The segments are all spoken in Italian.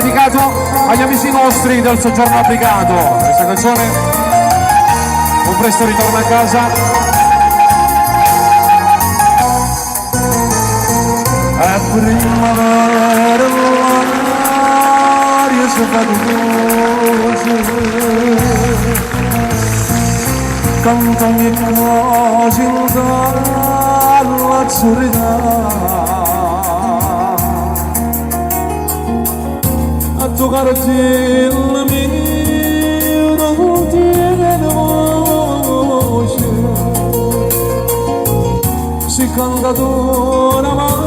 dedicato agli amici nostri del soggiorno abbrigato. Questa canzone un presto ritorno a casa. È primavera, l'aria si fa di luce, canta ogni cosa dall'azzurità, a toccare il mio non tiene voce, si canta d'una mano.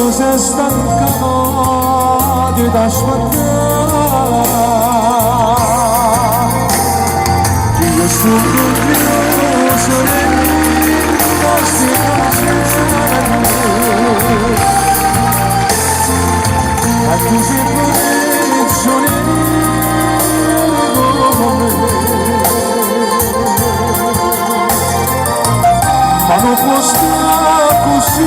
Se stanca di aspettare, io sono curioso nei nostri cancelli, e tu sei prigioniero come me, ma non può stare così.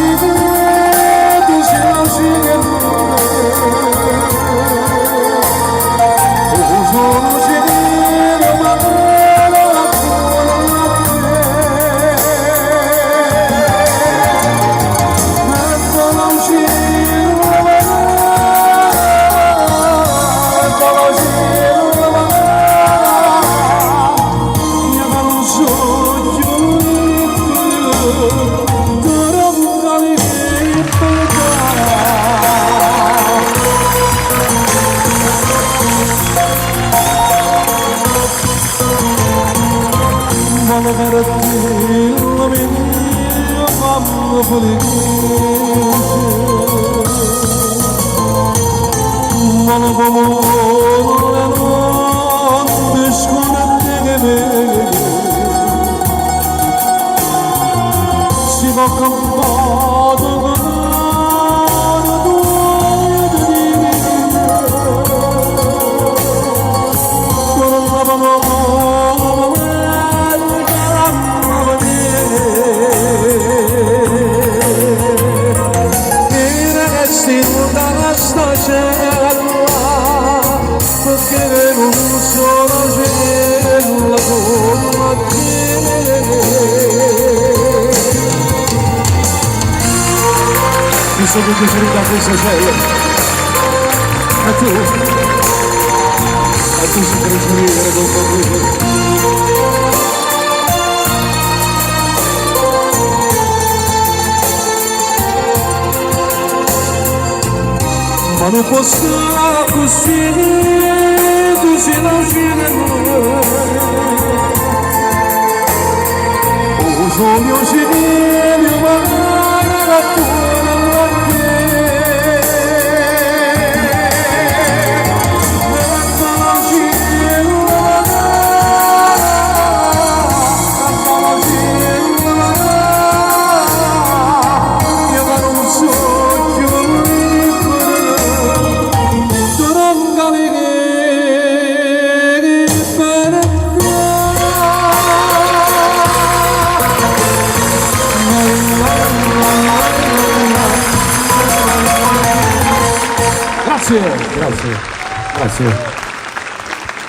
Sono piaciuto da questo cielo e tu si puoi sorridere con qualcuno, ma non può stare così, tu sei la fine oh sogno cielo ma la tua. Grazie.